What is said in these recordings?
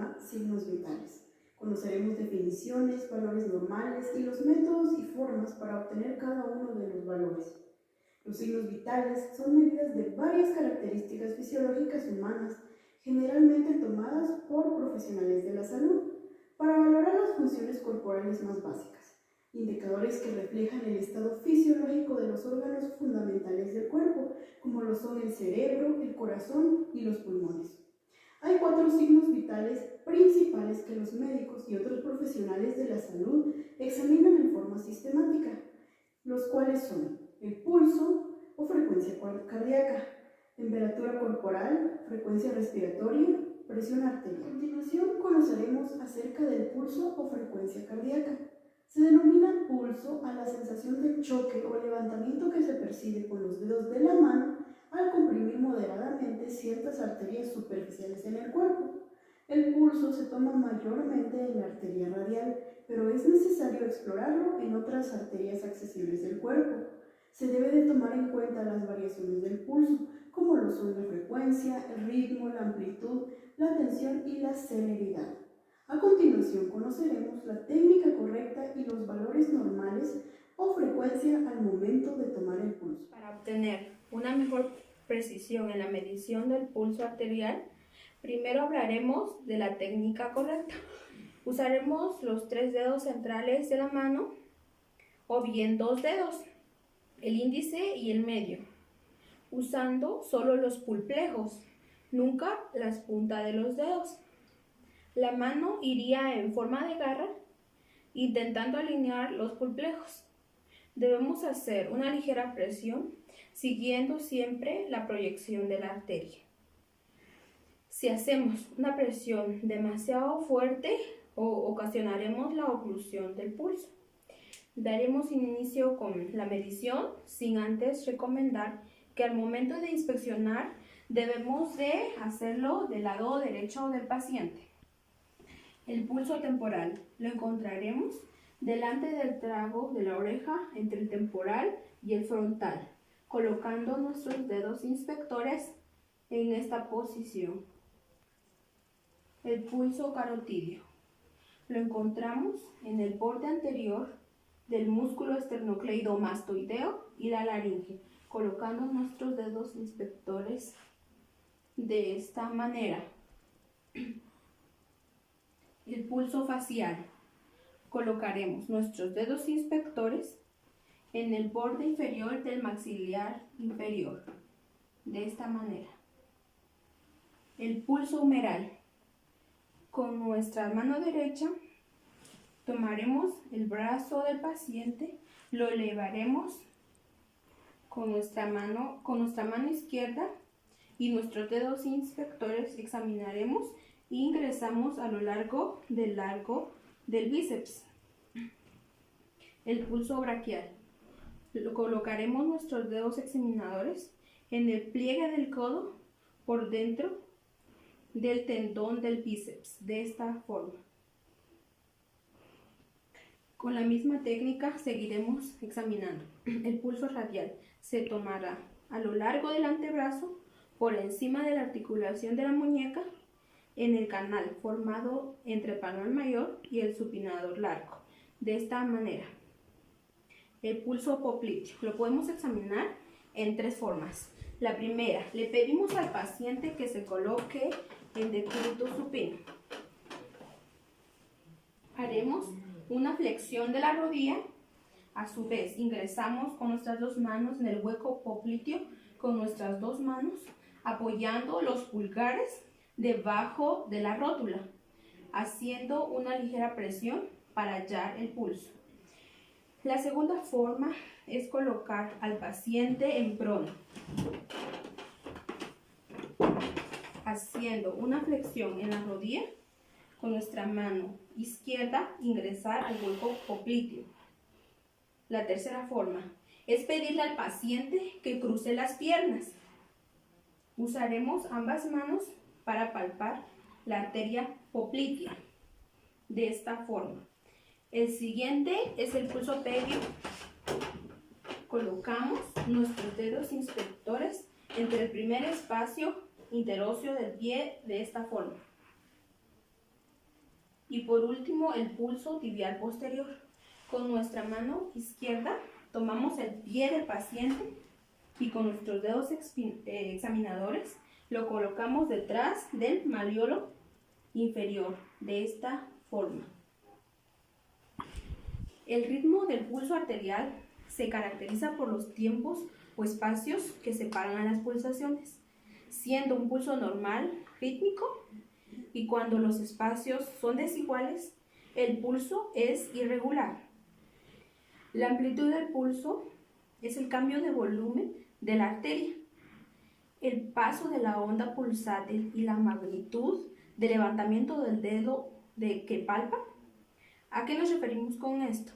llama signos vitales. Conoceremos definiciones, valores normales y los métodos y formas para obtener cada uno de los valores. Los signos vitales son medidas de varias características fisiológicas humanas, generalmente tomadas por profesionales de la salud, para valorar las funciones corporales más básicas, indicadores que reflejan el estado fisiológico de los órganos fundamentales del cuerpo, como lo son el cerebro, el corazón y los pulmones. Hay 4 signos vitales principales que los médicos y otros profesionales de la salud examinan en forma sistemática, los cuales son el pulso o frecuencia cardíaca, temperatura corporal, frecuencia respiratoria, presión arterial. A continuación conoceremos acerca del pulso o frecuencia cardíaca. Se denomina pulso a la sensación de choque o levantamiento que se percibe con los dedos de la mano al comprimir moderadamente ciertas arterias superficiales en el cuerpo. El pulso se toma mayormente en la arteria radial, pero es necesario explorarlo en otras arterias accesibles del cuerpo. Se debe de tomar en cuenta las variaciones del pulso, como lo son la frecuencia, el ritmo, la amplitud, la tensión y la celeridad. A continuación conoceremos la técnica correcta y los valores normales o frecuencia al momento de tomar el pulso. Para obtener una mejor precisión en la medición del pulso arterial, primero hablaremos de la técnica correcta. Usaremos los 3 dedos centrales de la mano o bien 2 dedos, el índice y el medio, usando solo los pulplejos, nunca las puntas de los dedos. La mano iría en forma de garra, intentando alinear los pulplejos. Debemos hacer una ligera presión, siguiendo siempre la proyección de la arteria. Si hacemos una presión demasiado fuerte, ocasionaremos la oclusión del pulso. Daremos inicio con la medición, sin antes recomendar que al momento de inspeccionar debemos de hacerlo del lado derecho del paciente. El pulso temporal lo encontraremos delante del trago de la oreja, entre el temporal y el frontal, colocando nuestros dedos inspectores en esta posición. El pulso carotidio lo encontramos en el borde anterior del músculo esternocleidomastoideo y la laringe, colocando nuestros dedos inspectores de esta manera. El pulso facial. Colocaremos nuestros dedos inspectores en el borde inferior del maxilar inferior, de esta manera. El pulso humeral. Con nuestra mano derecha tomaremos el brazo del paciente, lo elevaremos con nuestra mano izquierda y nuestros dedos inspectores examinaremos e ingresamos a lo largo del bíceps. El pulso braquial. Colocaremos nuestros dedos examinadores en el pliegue del codo por dentro del tendón del bíceps, de esta forma. Con la misma técnica seguiremos examinando. El pulso radial se tomará a lo largo del antebrazo, por encima de la articulación de la muñeca, en el canal formado entre el palmar mayor y el supinador largo, de esta manera. El pulso popliteo lo podemos examinar en 3 formas. La primera, le pedimos al paciente que se coloque en decúbito supino. Haremos una flexión de la rodilla. A su vez, ingresamos con nuestras 2 manos en el hueco popliteo, con nuestras 2 manos apoyando los pulgares debajo de la rótula, haciendo una ligera presión para hallar el pulso. La segunda forma es colocar al paciente en prono, haciendo una flexión en la rodilla, con nuestra mano izquierda ingresar al hueco popliteo. La tercera forma es pedirle al paciente que cruce las piernas. Usaremos ambas manos para palpar la arteria poplitea, de esta forma. El siguiente es el pulso pedio. Colocamos nuestros dedos inspectores entre el primer espacio interóseo del pie, de esta forma. Y por último, el pulso tibial posterior. Con nuestra mano izquierda tomamos el pie del paciente y con nuestros dedos examinadores lo colocamos detrás del malleolo inferior, de esta forma. El ritmo del pulso arterial se caracteriza por los tiempos o espacios que separan a las pulsaciones, siendo un pulso normal, rítmico, y cuando los espacios son desiguales, el pulso es irregular. La amplitud del pulso es el cambio de volumen de la arteria, el paso de la onda pulsátil y la magnitud de levantamiento del dedo que palpa. ¿A qué nos referimos con esto?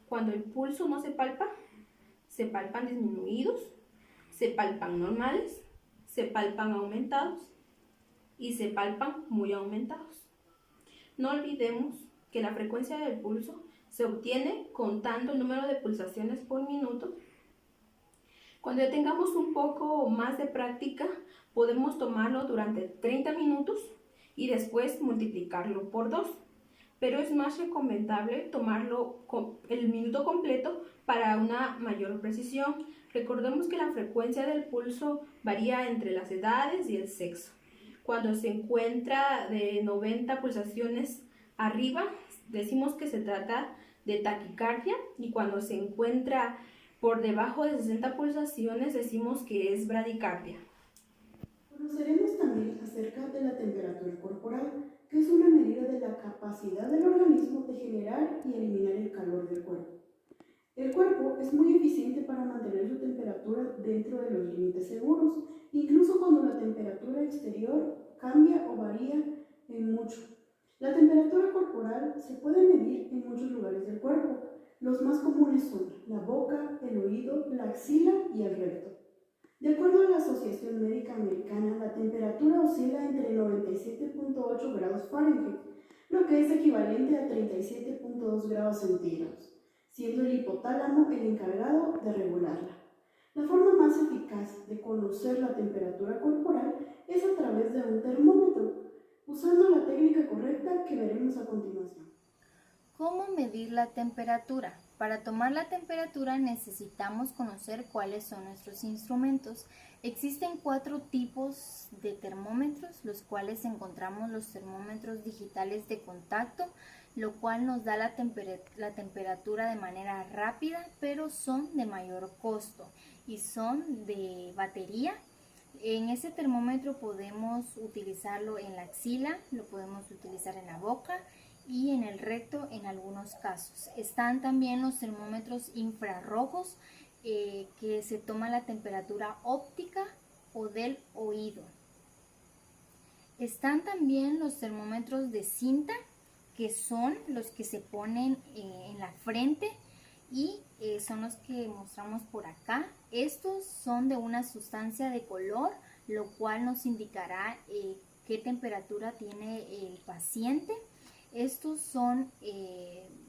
Cuando el pulso no se palpan disminuidos, se palpan normales, se palpan aumentados y se palpan muy aumentados. No olvidemos que la frecuencia del pulso se obtiene contando el número de pulsaciones por minuto. Cuando ya tengamos un poco más de práctica, podemos tomarlo durante 30 minutos y después multiplicarlo por 2. Pero es más recomendable tomarlo el minuto completo para una mayor precisión. Recordemos que la frecuencia del pulso varía entre las edades y el sexo. Cuando se encuentra de 90 pulsaciones arriba, decimos que se trata de taquicardia, y cuando se encuentra por debajo de 60 pulsaciones, decimos que es bradicardia. Conoceremos también acerca de la temperatura corporal, que es una medida de la capacidad del organismo de generar y eliminar el calor del cuerpo. El cuerpo es muy eficiente para mantener su temperatura dentro de los límites seguros, incluso cuando la temperatura exterior cambia o varía en mucho. La temperatura corporal se puede medir en muchos lugares del cuerpo. Los más comunes son la boca, el oído, la axila y el recto. De acuerdo a la Asociación Médica Americana, la temperatura oscila entre 97.8 grados Fahrenheit, lo que es equivalente a 37.2 grados centígrados, siendo el hipotálamo el encargado de regularla. La forma más eficaz de conocer la temperatura corporal es a través de un termómetro, usando la técnica correcta que veremos a continuación. ¿Cómo medir la temperatura? Para tomar la temperatura necesitamos conocer cuáles son nuestros instrumentos. Existen 4 tipos de termómetros, los cuales encontramos los termómetros digitales de contacto, lo cual nos da la temperatura de manera rápida, pero son de mayor costo y son de batería. En ese termómetro podemos utilizarlo en la axila, lo podemos utilizar en la boca y en el recto en algunos casos. Están también los termómetros infrarrojos que se toma la temperatura óptica o del oído. Están también los termómetros de cinta, que son los que se ponen en la frente y son los que mostramos por acá. Estos son de una sustancia de color, lo cual nos indicará qué temperatura tiene el paciente. Estos son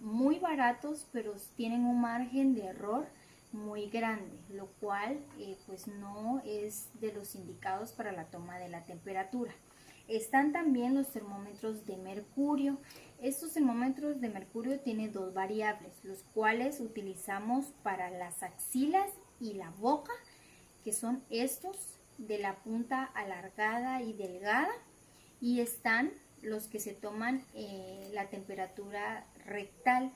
muy baratos, pero tienen un margen de error muy grande, lo cual pues no es de los indicados para la toma de la temperatura. Están también los termómetros de mercurio. Estos termómetros de mercurio tienen 2 variables, los cuales utilizamos para las axilas y la boca, que son estos de la punta alargada y delgada, y están los que se toman la temperatura rectal,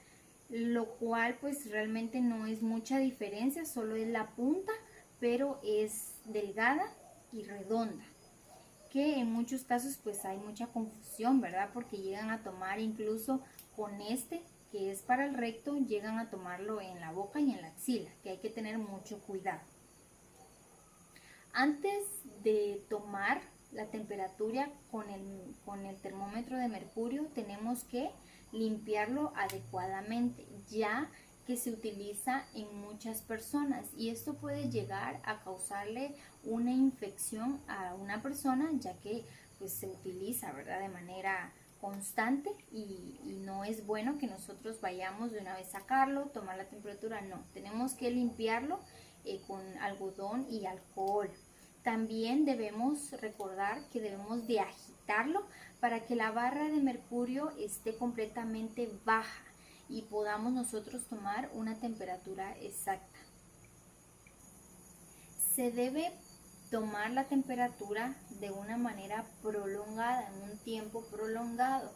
lo cual pues realmente no es mucha diferencia, solo es la punta, pero es delgada y redonda, que en muchos casos pues hay mucha confusión, ¿verdad? Porque llegan a tomar incluso con este, que es para el recto, llegan a tomarlo en la boca y en la axila, que hay que tener mucho cuidado. Antes de tomar la temperatura con el termómetro de mercurio, tenemos que limpiarlo adecuadamente, ya que se utiliza en muchas personas, y esto puede llegar a causarle una infección a una persona, ya que pues se utiliza, ¿verdad?, de manera constante, y no es bueno que nosotros vayamos de una vez a sacarlo, tomar la temperatura. No, tenemos que limpiarlo con algodón y alcohol. También debemos recordar que debemos de agitarlo para que la barra de mercurio esté completamente baja y podamos nosotros tomar una temperatura exacta. Se debe tomar la temperatura de una manera prolongada, en un tiempo prolongado.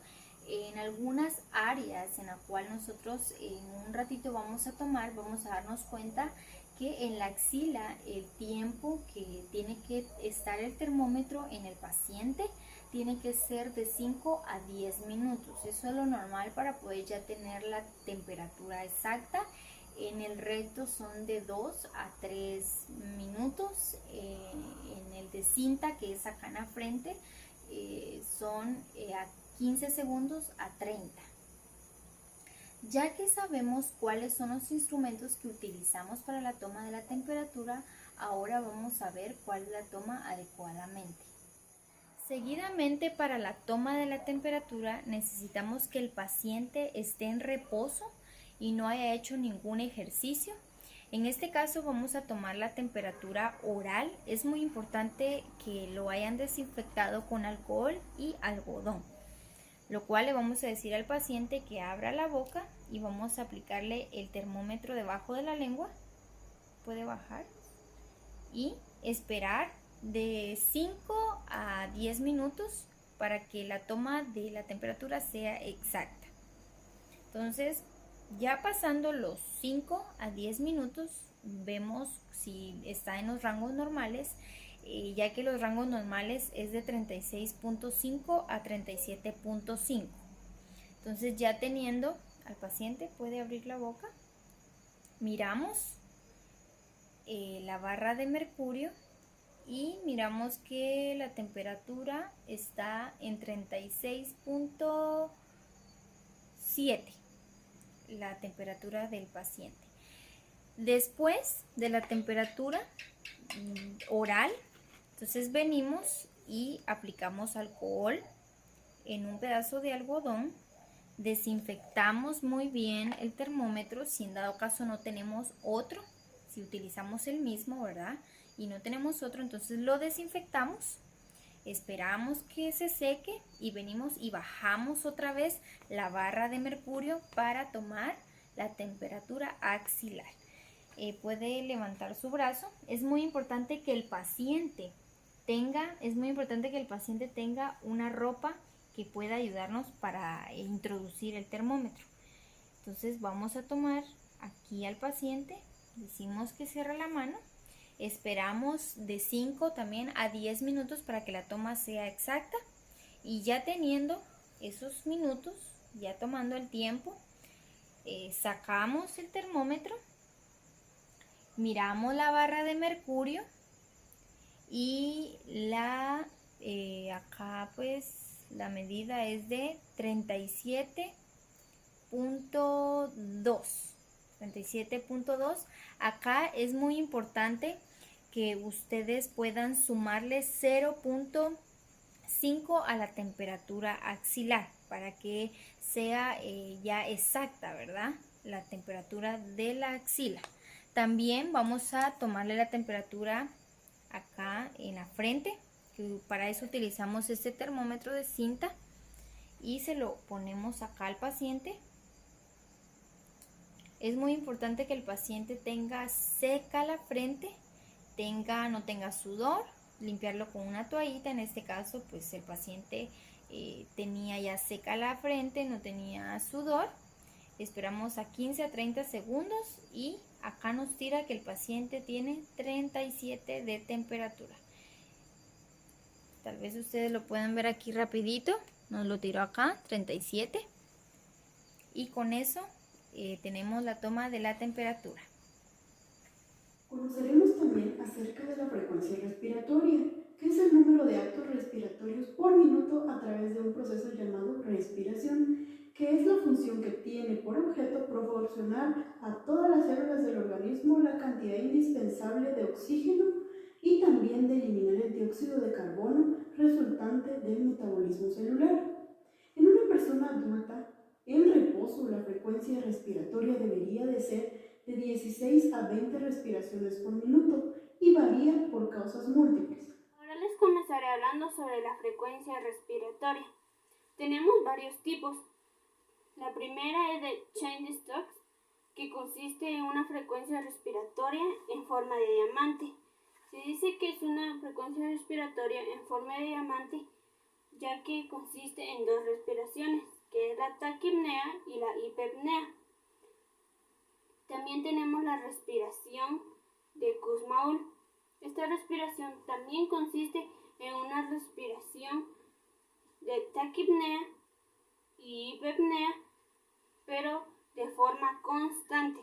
En algunas áreas en la cual nosotros en un ratito vamos a tomar, vamos a darnos cuenta que en la axila el tiempo que tiene que estar el termómetro en el paciente tiene que ser de 5 a 10 minutos. Eso es lo normal para poder ya tener la temperatura exacta. En el recto son de 2 a 3 minutos. En el de cinta, que es acá en la frente, son a 15 segundos a 30. Ya que sabemos cuáles son los instrumentos que utilizamos para la toma de la temperatura, ahora vamos a ver cuál es la toma adecuadamente. Seguidamente, para la toma de la temperatura necesitamos que el paciente esté en reposo y no haya hecho ningún ejercicio. En este caso vamos a tomar la temperatura oral. Es muy importante que lo hayan desinfectado con alcohol y algodón, lo cual le vamos a decir al paciente que abra la boca y vamos a aplicarle el termómetro debajo de la lengua. Puede bajar y esperar de 5 a 10 minutos para que la toma de la temperatura sea exacta. Entonces, ya pasando los 5 a 10 minutos, vemos si está en los rangos normales, ya que los rangos normales es de 36.5 a 37.5. Entonces, ya teniendo al paciente, puede abrir la boca, miramos la barra de mercurio y miramos que la temperatura está en 36.7, la temperatura del paciente. Después de la temperatura oral, entonces venimos y aplicamos alcohol en un pedazo de algodón, desinfectamos muy bien el termómetro, si en dado caso no tenemos otro, si utilizamos el mismo, ¿verdad? Y no tenemos otro, entonces lo desinfectamos, esperamos que se seque y venimos y bajamos otra vez la barra de mercurio para tomar la temperatura axilar. Puede levantar su brazo. Es muy importante que el paciente tenga una ropa que pueda ayudarnos para introducir el termómetro. Entonces vamos a tomar aquí al paciente, decimos que cierre la mano, esperamos de 5 también a 10 minutos para que la toma sea exacta, y ya teniendo esos minutos, ya tomando el tiempo, sacamos el termómetro, miramos la barra de mercurio y acá pues la medida es de 37.2. Acá es muy importante que ustedes puedan sumarle 0.5 a la temperatura axilar para que sea ya exacta, ¿verdad? La temperatura de la axila. También vamos a tomarle la temperatura acá en la frente, que para eso utilizamos este termómetro de cinta, y se lo ponemos acá al paciente. Es muy importante que el paciente tenga seca la frente, no tenga sudor, limpiarlo con una toallita. En este caso pues el paciente tenía ya seca la frente, no tenía sudor. Esperamos a 15 a 30 segundos y acá nos tira que el paciente tiene 37 de temperatura. Tal vez ustedes lo pueden ver aquí rapidito, nos lo tiró acá, 37. Y con eso tenemos la toma de la temperatura. Conoceremos también acerca de la frecuencia respiratoria, que es el número de actos respiratorios por minuto a través de un proceso llamado respiración, que es la función que tiene por objeto proporcionar a todas las células del organismo la cantidad indispensable de oxígeno y también de eliminar el dióxido de carbono resultante del metabolismo celular. En una persona adulta, en reposo, la frecuencia respiratoria debería de ser de 16 a 20 respiraciones por minuto y varía por causas múltiples. hablando sobre la frecuencia respiratoria. Tenemos varios tipos. La primera es de Cheyne-Stokes, que consiste en una frecuencia respiratoria en forma de diamante. Se dice que es una frecuencia respiratoria en forma de diamante ya que consiste en dos respiraciones, que es la taquipnea y la hipopnea. También tenemos la respiración de Kussmaul. Esta respiración también consiste en una respiración de taquipnea y hipopnea, pero de forma constante.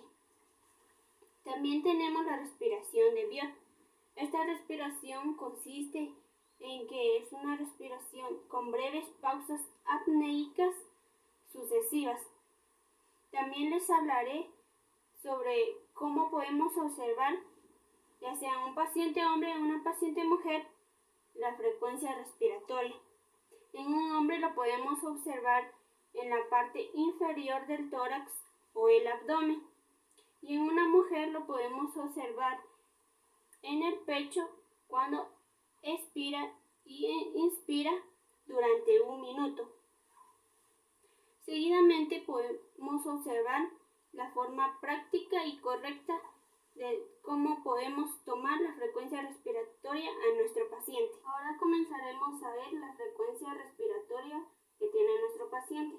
También tenemos la respiración de Biot. Esta respiración consiste en que es una respiración con breves pausas apneicas sucesivas. También les hablaré sobre cómo podemos observar, ya sea en un paciente hombre o una paciente mujer, la frecuencia respiratoria. En un hombre lo podemos observar en la parte inferior del tórax o el abdomen, y en una mujer lo podemos observar en el pecho cuando expira y inspira durante 1 minuto. Seguidamente podemos observar la forma práctica y correcta de cómo podemos tomar la frecuencia respiratoria a nuestro paciente. Ahora comenzaremos a ver la frecuencia respiratoria que tiene nuestro paciente.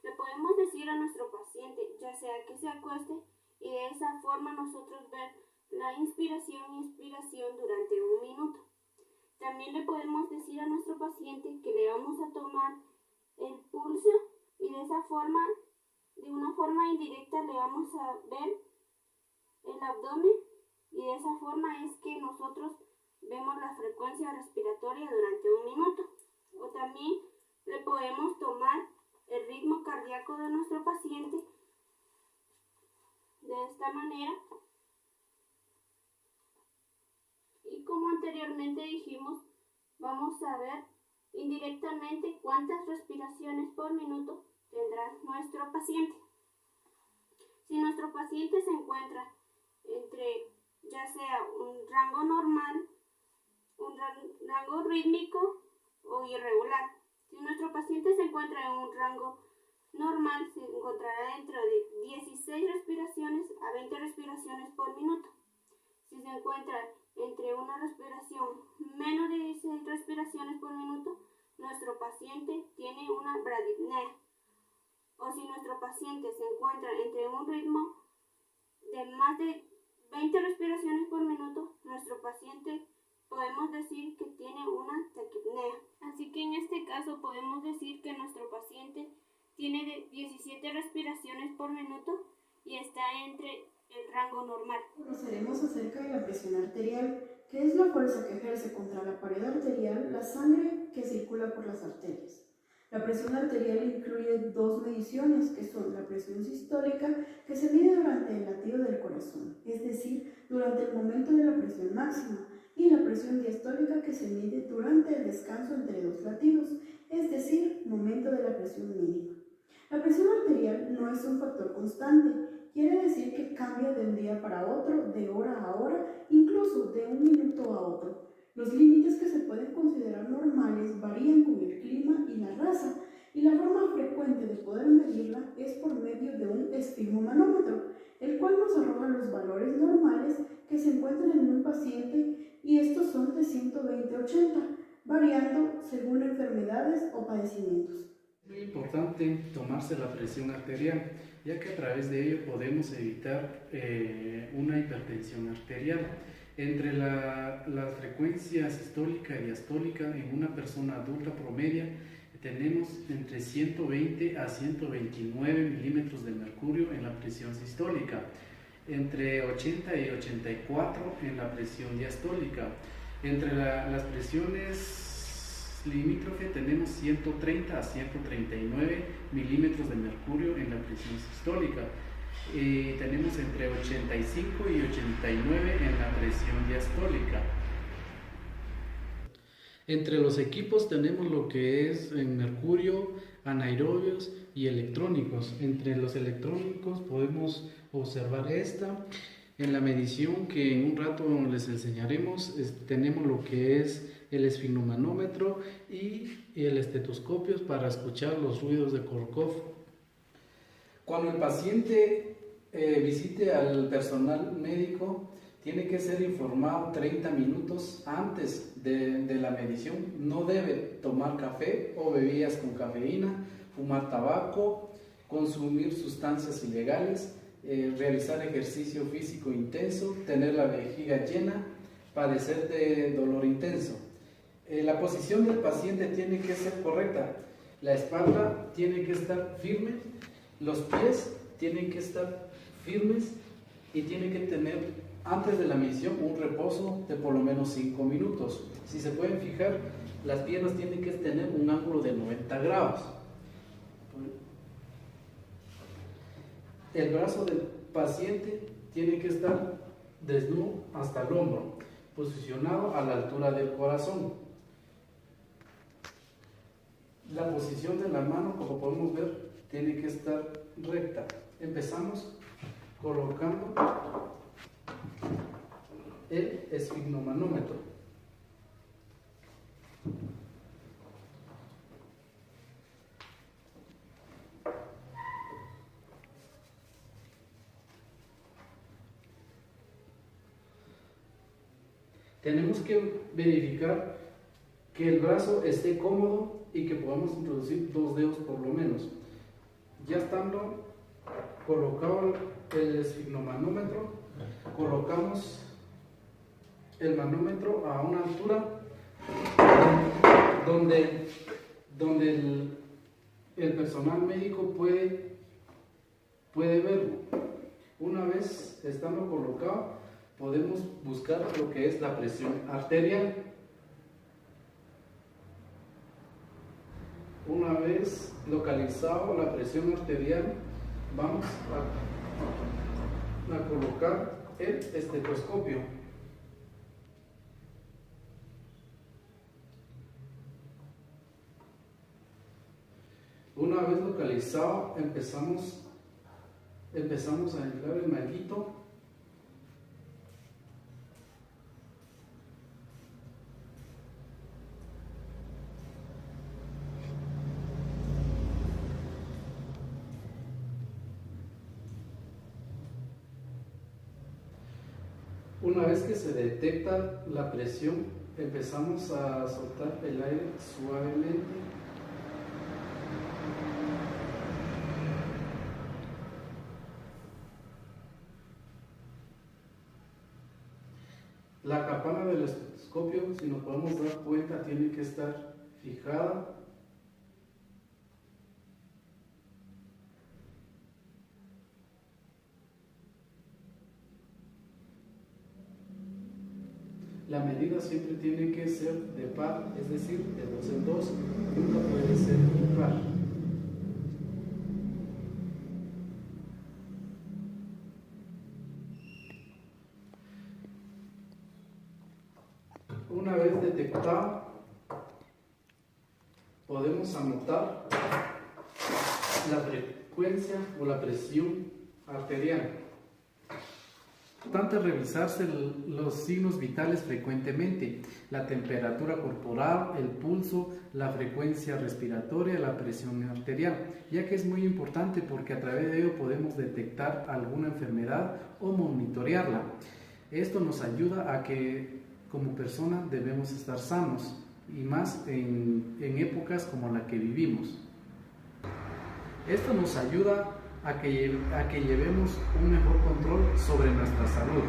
Le podemos decir a nuestro paciente, ya sea que se acueste, y de esa forma nosotros ver la inspiración y expiración durante 1 minuto. También le podemos decir a nuestro paciente que le vamos a tomar el pulso y de esa forma, de una forma indirecta, le vamos a ver el abdomen, y de esa forma es que nosotros vemos la frecuencia respiratoria durante 1 minuto. O también le podemos tomar el ritmo cardíaco de nuestro paciente de esta manera. Y como anteriormente dijimos, vamos a ver indirectamente cuántas respiraciones por minuto tendrá nuestro paciente. Si nuestro paciente se encuentra entre ya sea un rango normal, un rango rítmico o irregular. Si nuestro paciente se encuentra en un rango normal, se encontrará dentro de 16 respiraciones a 20 respiraciones por minuto. Si se encuentra entre una respiración menos de 16 respiraciones por minuto, nuestro paciente tiene una bradipnea. O si nuestro paciente se encuentra entre un ritmo de más de 20 respiraciones por minuto, nuestro paciente podemos decir que tiene una taquipnea. Así que en este caso podemos decir que nuestro paciente tiene de 17 respiraciones por minuto y está entre el rango normal. Conoceremos acerca de la presión arterial, que es la fuerza que ejerce contra la pared arterial la sangre que circula por las arterias. La presión arterial incluye 2 mediciones, que son la presión sistólica, que se mide durante el latido del corazón, es decir, durante el momento de la presión máxima, y la presión diastólica, que se mide durante el descanso entre 2 latidos, es decir, momento de la presión mínima. La presión arterial no es un factor constante, quiere decir que cambia de un día para otro, de hora a hora, incluso de un minuto a otro. Los límites que se pueden considerar normales varían con el clima y la raza, y la forma frecuente de poder medirla es por medio de un esfigmomanómetro, el cual nos arroja los valores normales que se encuentran en un paciente, y estos son de 120 a 80, variando según enfermedades o padecimientos. Es muy importante tomarse la presión arterial, ya que a través de ello podemos evitar una hipertensión arterial. Entre la frecuencia sistólica y diastólica en una persona adulta promedia tenemos entre 120 a 129 milímetros de mercurio en la presión sistólica, entre 80 y 84 en la presión diastólica. Entre las presiones limítrofe tenemos 130 a 139 milímetros de mercurio en la presión sistólica. Tenemos entre 85 y 89 en la presión diastólica. Entre los equipos tenemos lo que es en mercurio, anaerobios y electrónicos. Entre los electrónicos podemos observar esta. En la medición que en un rato les enseñaremos, tenemos lo que es el esfigmomanómetro y el estetoscopio para escuchar los ruidos de Korkov. Cuando el paciente visite al personal médico, tiene que ser informado 30 minutos antes de la medición. No debe tomar café o bebidas con cafeína, fumar tabaco, consumir sustancias ilegales, realizar ejercicio físico intenso, tener la vejiga llena, padecer de dolor intenso. La posición del paciente tiene que ser correcta. La espalda tiene que estar firme, los pies tienen que estar firmes y tiene que tener antes de la medición un reposo de por lo menos 5 minutos. Si se pueden fijar, las piernas tienen que tener un ángulo de 90 grados. El brazo del paciente tiene que estar desnudo hasta el hombro, posicionado a la altura del corazón. La posición de la mano, como podemos ver, tiene que estar recta. Empezamos colocando el esfigmomanómetro. Tenemos que verificar que el brazo esté cómodo y que podamos introducir 2 dedos por lo menos. Ya estando colocado el esfigmomanómetro, colocamos el manómetro a una altura donde el personal médico puede verlo. Una vez estando colocado, podemos buscar lo que es la presión arterial. Una vez localizado la presión arterial, vamos a colocar el estetoscopio. Una vez localizado, empezamos a inflar el manguito. Una vez que se detecta la presión, empezamos a soltar el aire suavemente. La campana del estetoscopio, si nos podemos dar cuenta, tiene que estar fijada. La medida siempre tiene que ser de par, es decir, de 2 en 2, nunca puede ser impar. Una vez detectado, podemos anotar la frecuencia o la presión arterial. Importante revisarse los signos vitales frecuentemente: la temperatura corporal, el pulso, la frecuencia respiratoria, la presión arterial, ya que es muy importante porque a través de ello podemos detectar alguna enfermedad o monitorearla. Esto nos ayuda a que como persona debemos estar sanos y más en épocas como la que vivimos. Esto nos ayuda a que llevemos un mejor control sobre nuestra salud.